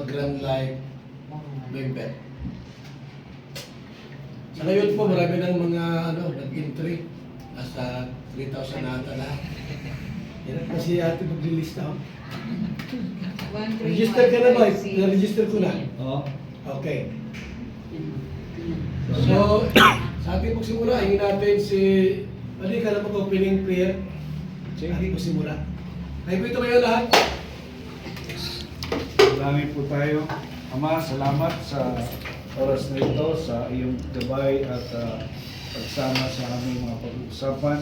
mag-Grand Life member. Sa ngayon po, marami ng mga nag-entry. Nasa 3,000 na ata lahat. Yan kasi ate mag-release na. Register ka na ba? Na-register ko na. Oo. Okay. So, sa ating pagsimula, hingin natin si... Mali ka na mag-opening prayer. Sa ating pagsimula. Kayo po ito kayo lahat. Salamat po tayo. Ama, salamat sa oras na ito, sa iyong gabay at pagsama sa aming mga pag-uusapan.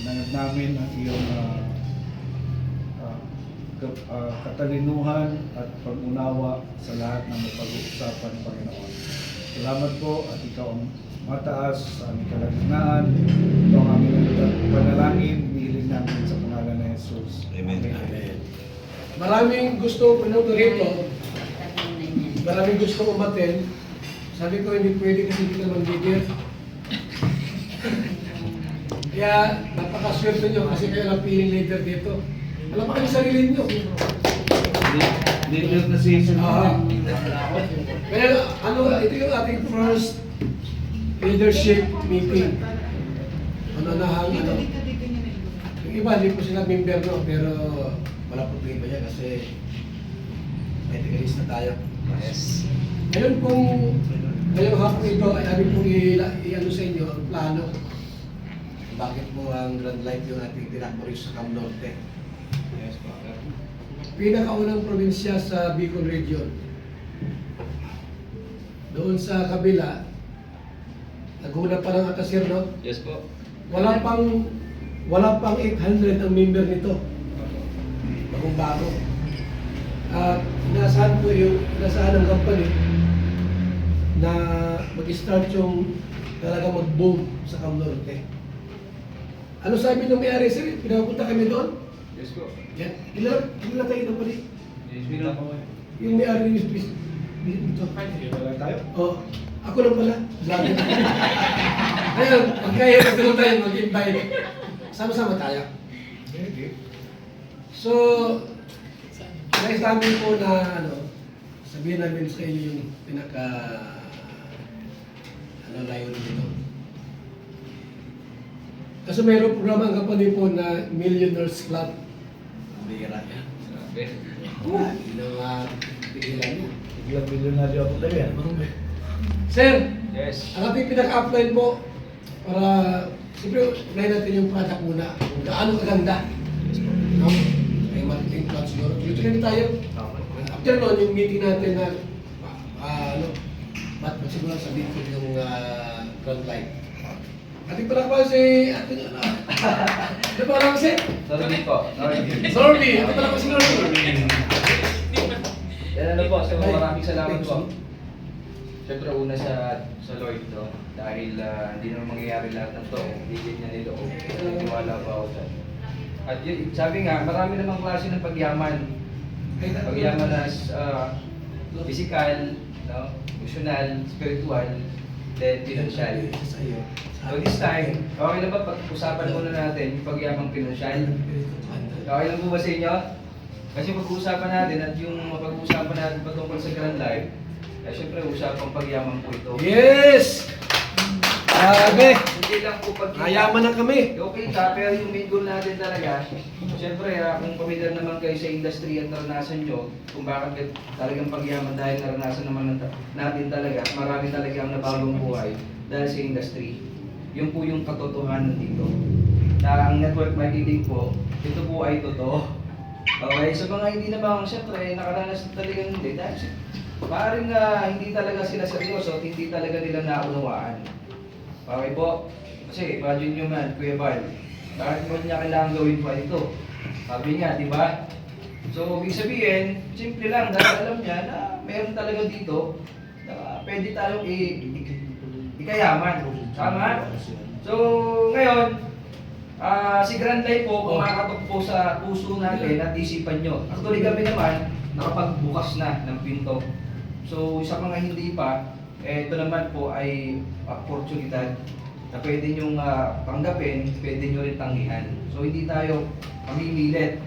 Nangad namin ang iyong katalinuhan at pag-unawa sa lahat ng pag-uusapan, Panginoon. Salamat po at ikaw ang mataas sa aming kalagitnaan. Ito ang aming panalangin, hinihiling namin sa pangalan ni Jesus. Amen. Amen. Maraming gusto pinunto rito. Maraming gusto umaten. Sabi ko hindi pwede kasi hindi naman leader. Kaya napakaswerte nyo kasi kayo lang piling leader dito. Alam mo kayo sarili nyo. Leader na season. Pero ito yung ating first leadership meeting. Yung iba hindi po sila member no, pero wala problema yan kasi may tigalista tayo. Yes. Ngayon kung ngayong hapon ito ay aming pong i-ano sa inyo ang plano. Bakit po ang Grand Life yung ating tinakbo sa Cam Norte. Yes, Father. Pinakaunang probinsya sa Bicol Region. Doon sa kabila, naguna pa lang Atasir, no? Yes po. Wala pang 800 ang member nito. Bagong-bago. At inasahan ang company na mag-start yung talaga mag-boom sa Cam Norte. Ano sabi ng may-ari, sir? Pinapunta kami doon? Yes po. Yan. Ilan tayo na pala? Yes, bilang po. Yung may-ari ng business dito. Wala tayo? Oo. Ako lang pala. Vlogger. Ngayon, pagkaya na tayo mag-invite. Sama-sama tayo. Okay. So, next namin po na sabihin namin sa inyo yung layunin dito. Kasi mayroong programa ang company po na Millionaires Club. Bira yan. Grabe. Pigilan mo. Biglang milyonaryo ako tayo yan. Sir, Yes. ang ating pinaka-upline po para siyempre unahin natin yung product muna kung gaano kaganda. No? May marketing plan siguro. Dito rin tayo. After noon, yung meeting natin na ba't siguro sabihin ko yung Grand Life. Ating palakpan si ating ano pa lang si? Sorry po. Sorry! Ating palakpan si Norby. Yan ano po. So maraming salamat po. Siyempre una sa Lord to. Dahil hindi naman mangyayari lahat ng to. Higit niya nilo. Naniwala pa ako dyan. At yun, sabi nga, marami namang klase ng pagyaman. Pagyaman as physical, no? Emotional, spiritual, then financial. So this time, okay na ba pag-usapan muna natin yung pagyamang financial? Okay lang po ba sa inyo? Kasi pag-uusapan natin at yung pag-uusapan natin patungkol sa Grand Life, ay syempre usapang pagyamang po ito. Yes! Grabe! Hindi lang po pag Kayaman na kami. okay ka, pero yung main goal natin talaga, syempre kung pamilyar naman kayo sa industry at naranasan nyo, kung bakit talagang pagyaman dahil naranasan naman natin talaga, marami talaga ang nabagong buhay dahil sa industry. Yun po yung katotohanan dito. Na ang network marketing po, ito po ay totoo. Okay, sa mga hindi naman, syempre, nakaranas na talagang hindi. Dahil maaaring hindi talaga sila seryoso at hindi talaga nila naunawaan. Okay po? Kasi imagine nyo man, Kuya Bal, bakit mo niya kailangan gawin pa ito? Sabi niya, di ba? So, ibig sabihin, simple lang dahil alam niya na meron talaga dito na pwede tayong ikayaman. Tama? So, ngayon, si Grand Life po, kumakatok po sa puso natin at isipan nyo. Actually kami naman, nakapagbukas na ng pinto. So, sa mga hindi pa, ito naman po ay oportunidad na pwede nyong tanggapin, pwede nyo rin tanggihan. So, hindi tayo mamimilit.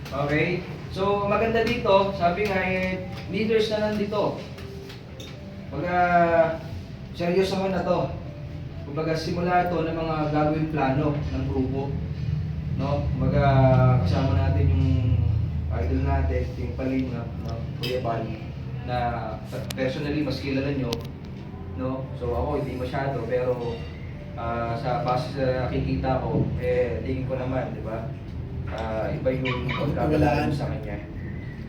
Okay? So, So, maganda dito, sabi nga leaders na nandito. Pagka seryoso na to. Kumbaga simula ito ng mga gagawing plano ng grupo. No? Kumbaga kasama natin yung idol natin, yung Palina, no? Kuya Bali, na personally mas kilala nyo. No? So ako hindi masyado, pero sa base sa nakikita ko, tingin ko naman, di ba? Iba yung pagkakalaan sa kanya.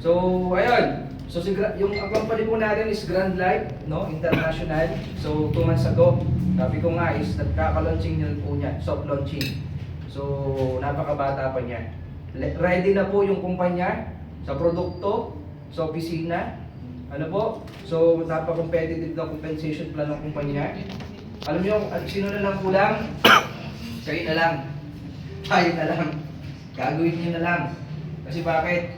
So, ayun. So, ang company po natin is Grand Life, no? International. So, 2 months ago, sabi ko nga is nagkaka-launching nyo po niya, soft launching. So, napakabata pa niya. Ready na po yung kumpanya sa produkto, sa opisina. Ano po? So, napaka-competitive na compensation plan ng kumpanya. Alam niyo, sino na lang kulang? Kayo na lang. Tayo na lang. Gagawin niyo na lang. Kasi bakit?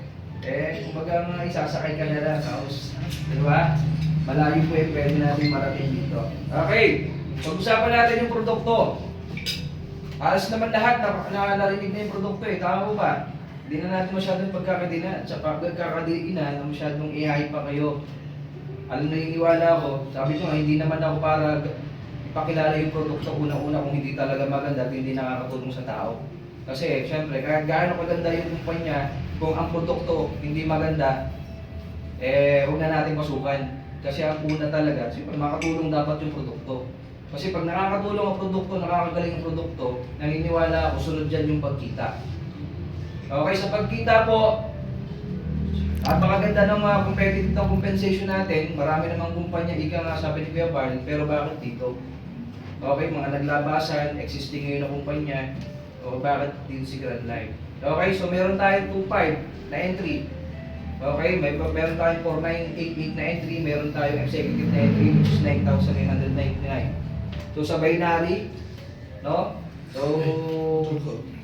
Kumbaga nga isasakay ka na lang. Di ba? Malayo po pwede natin marating dito. Okay. Pag-usapan natin yung produkto. Halos naman lahat narinig na yung produkto Tama po ba? Hindi na natin masyadong pagkakadinan. Sa pagkakadinan na masyadong i-hype pa kayo. Alam na iniwala ko. Sabi ko nga, hindi naman ako para ipakilala yung produkto una-una kung hindi talaga maganda at hindi nakakatulong sa tao. Kasi syempre, kaya gaano kaganda yung kumpanya, kung ang produkto hindi maganda, huwag na natin pasukan. Kasi ang una talaga, makatulong dapat yung produkto. Kasi pag nakakatulong ang produkto, nakakagaling ang produkto, naniniwala ako, sunod dyan yung pagkita. Okay, sa pagkita po, napakaganda ng mga competitive na compensation natin. Marami namang kumpanya, ika nga sabi ni Kuya Barn, pero bakit dito? Okay, mga naglabasan, existing ngayon na kumpanya, o bakit dito si Grand Life? Okay, so meron tayong 2.5 na entry. Okay, meron tayong 4.988 na entry, meron tayong executive na entry, which is 9,999. So sa binary, no? So,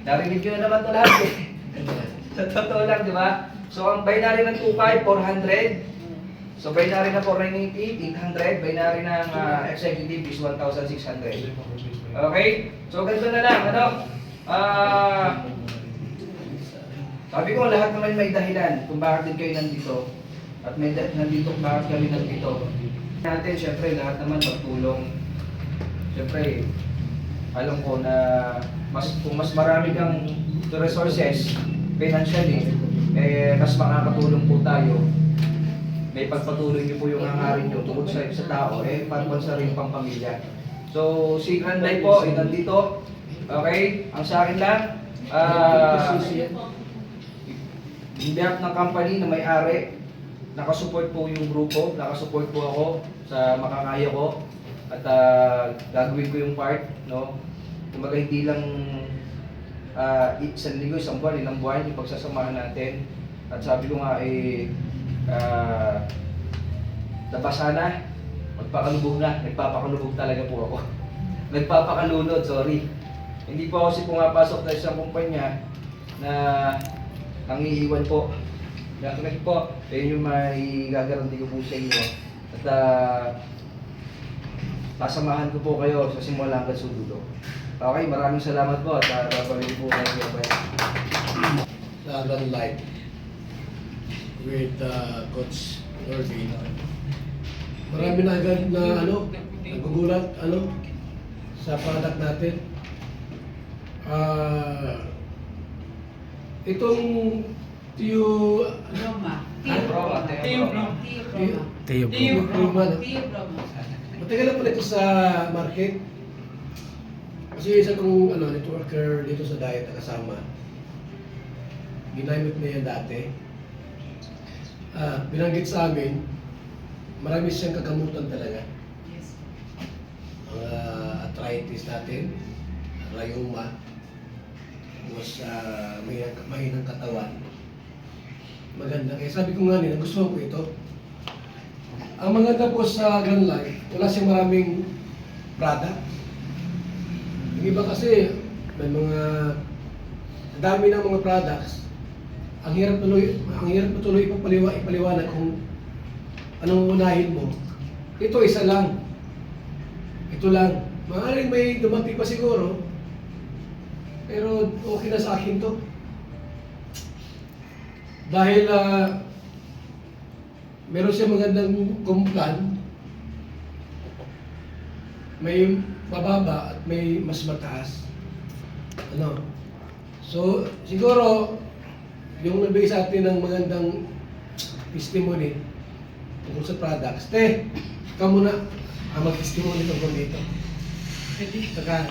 narinig nyo na naman ito lahat Sa totoo lang, di ba? So ang binary ng 2.5, 400. So binary na 4.988, 800. Binary ng executive is 1,600. Okay? So ganito na lang, ano? Sabi ko lahat naman may dahilan kung bakit din kayo nandito. At may nandito kung bakit kami nandito. Natin, syempre, lahat naman magtulong. Syempre, alam ko na kung mas marami kang resources financially, mas makakatulong po tayo. May pagpatuloy niyo po yung hangarin niyo tungkol sa tao, patuwan sa rin pang pamilya. So, si Grand Life po, nandito. Okay? Ang sa akin lang, in behalf ng company na may-ari, nakasupport po yung grupo, nakasupport po ako sa makakaya ko at gagawin ko yung part, no? Kumbaga hindi lang isang linggo, isang buwan, ilang buwan yung pagsasamahan natin. At sabi ko nga nabasa na, magpakalubog na, nagpapakalubog talaga po ako. Nagpapakalunod, sorry. Hindi po ako kasi pumapasok na isang kumpanya na nangiiwan po. Kasi po, yun yung may gagaranti ko po sa inyo. At sasamahan ko po kayo sa simula hanggang sa dulo. Okay, maraming salamat po at babalik po kayo. Sa Grand Life with Coach Norby. Marami na agad na nagugulat sa product natin. Itong matagal na pala ito sa market. Kasi isa kong networker dito sa diet na kasama. Ginamit na yan dati. Binanggit sa amin, marami siyang kagamutan talaga. Ang arthritis natin, rayuma, tapos mahinang katawan. Maganda. Kaya sabi ko nga nila, gusto ko ito. Ang maganda po sa Grand Life, wala siyang maraming product. Yung iba kasi, may dami ng mga products. Ang hirap tuloy ipaliwanag kung anong unahin mo. Ito isa lang. Ito lang. Maaaring may dumating pa siguro, pero okay na sa akin to. dahil meron siya magandang kumplan, may mababa at may mas mataas. Ano? So, siguro, yung nagbigay sa atin ng magandang testimony tungkol sa products. Ikaw muna ang mag-testimony tungkol dito.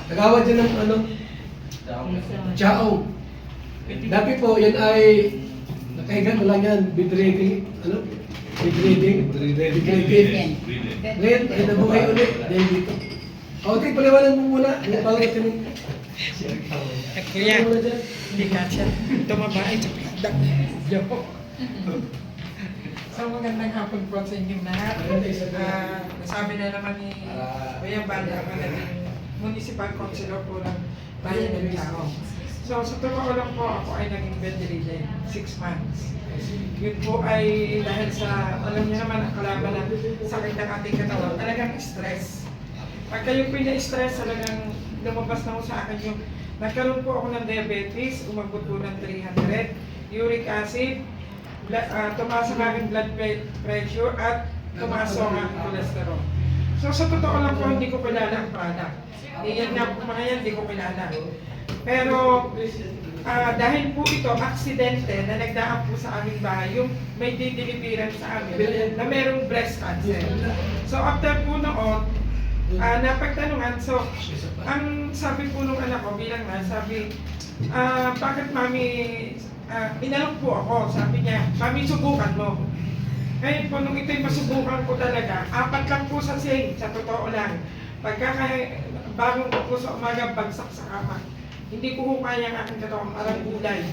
Tagawad dyan ng ano? Chaong. Dati po, yan ay nakahiga na lang yan, bedreading, ano? Bedreading. Ngayon, ay nabuhay ulit. Dahil dito. Okay, paliwanan mo muna. Ano bago natin Kuya, hindi ka siya tumabae sa product. Joke. So magandang hapon po sa inyong lahat. Nasabi na naman ni Kuya Bala, ako naging municipal councilor po ng Bayan ng Chaong. So sa totoo lang po, ako ay naging bedridden 6 months. Yun po ay dahil sa, alam niyo naman, ang kalaban ng sakit ng ating katawan, talagang stress. Pag kayo pina-stress, talagang lumabas na ko sa akin yung nagkaroon po ako ng diabetes, umabot po ng 300, uric acid, tumaas ang aking blood pressure, at tumaas ang aking cholesterol. So sa totoo lang po, hindi ko kilala ang product. Yan nga po mga yan, hindi ko kilala. Pero dahil po ito, aksidente na nagdaan po sa aming bahay, yung may dideliveran sa amin na merong breast cancer. So after po noon, napagtanungan, so ang sabi po nung anak ko bilang na, sabi, bakit mami, inalok po ako, sabi niya, mami subukan mo. Ngayon po, nung ito'y masubukan ko talaga, 4 lang po sa sing, sa totoo lang. Bagong ko po sa umaga, bagsak sa kama. Hindi ko kaya ang aking katawan, parang gulay.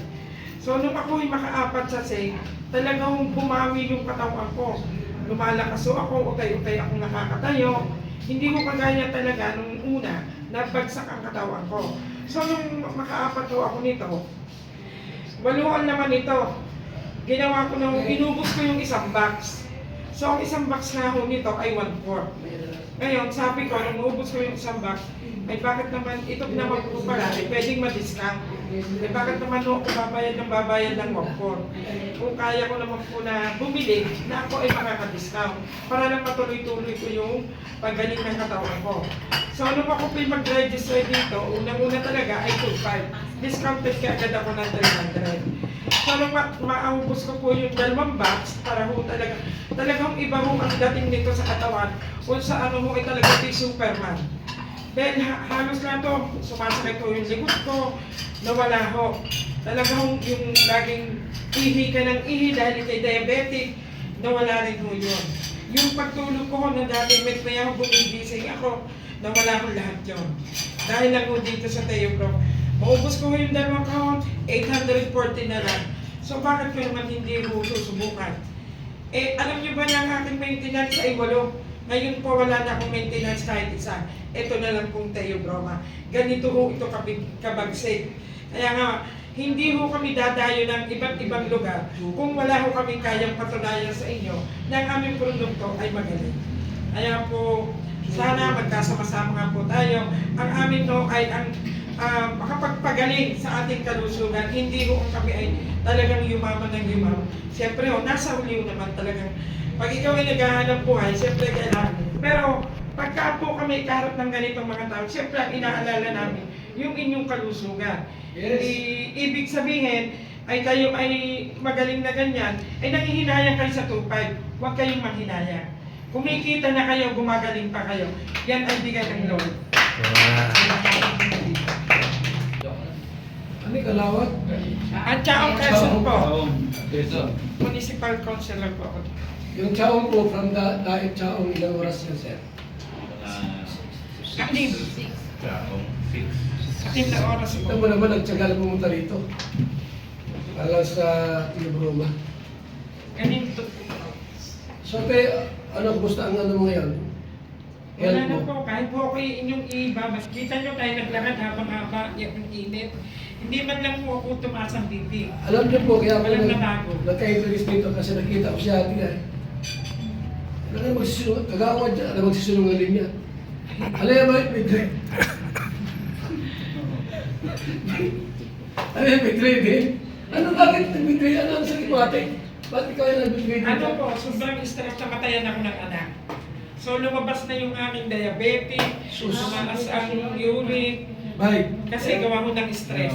So nung ako'y maka-4 sa sing, talagang bumawi yung katawan ko. Lumalakas ako, utay-utay akong nakakatayo. Hindi ko kagaya talaga nung una, nabagsak ang katawan ko. So nung maka-4 ako nito, 8 naman ito. Ginawa ko nung inubos ko yung isang box. So ang isang box na ako nito ay 1/4. Ngayon, sabi ko, nung ubos ko yung isang box, ay bakit naman ito naman po pala, ay pwedeng ma-discount. Eh bakit naman ako babayad ng 1/4? Kung kaya ko naman po na bumili, na ako ay makaka-discount. Para lang matuloy-tuloy ko yung paggaling ng katawan ko. So nung ako po mag-register dito, unang-una talaga ay 2.5. Discounted ka agad ako ng 300. So nung maubos ko po yung 2 box, para ho talagang iba ho ang dating nito sa katawan, kung sa ano ho ay talaga si Superman. Dahil halos na to, sumasakit ko yung likod ko, nawala ho. Talagang yung laging ihi ka ng ihi dahil ikay diabetic, nawala rin ho yun. Yung pagtulog ko na dati may ako gumigising ako, nawala ho lahat yun. Dahil lang ho dito sa Teobro. Maubos ko yung 2 account, 840 na lang. So bakit ko naman hindi ho susubukan? Eh, alam niyo ba na ang aking maintenance ay 8? Ngayon po wala na akong maintenance kahit isa. Ito na lang pong Teobroma. Ganito ho ito kabagsik. Kaya nga, hindi ho kami dadayo ng iba't ibang lugar kung wala ho kami kayang patunayan sa inyo na ang aming produkto ay magaling. Kaya po, sana magkasama-sama nga po tayo. Ang amin no ay ang makapagpagaling sa ating kalusugan. Hindi ho kami ay talagang yumaman ng yumaman. Siyempre ho, nasa huli naman talagang pag ikaw ay naghahanap buhay, siyempre kailangan. Pero pagka po kami kaharap ng ganitong mga tao, siyempre ang inaalala namin yung inyong kalusugan. Yes. Ibig sabihin, ay kayo ay magaling na ganyan, ay nanghihinayang kayo sa 2.5. Huwag kayong manghinayang. Kumikita na kayo, gumagaling pa kayo. Yan ay bigay ng Lord. Ano kalawat? At Chaong Quezon po. Quezon. Municipal Councilor po ako. Yung Chaong po, from Daet Chaong, ilang oras yan, sir? Anim. Anim na oras po. Ito mo naman, nagtsagal pumunta rito. Para lang sa Teobroma. Ganito. So, te, ano, kumusta ang ano mo ngayon? Wala Health na mo? po, kahit po ako inyong ibabas. Kita nyo tayo naglakad habang-haba yung init. Hindi man lang po ako tumaas ang BP. Alam niyo po, kaya ako Walang nabago. nagka-interest dito kasi nakita ko siya ati ay. Ano na magsisunod, kagawad niya, ano magsisunungaling niya. Alam niya ba, Pedro? Ano yan, Pedro, hindi? Ano bakit nagbibigay? Ano ang sakit mo ate? Bakit ikaw yung nagbibigay dito? Ano po, sobrang stress, namatayan ako ng anak. So lumabas na yung aming diabetic, Sus. tumaas ang uric, Bye. kasi gawa ko ng stress.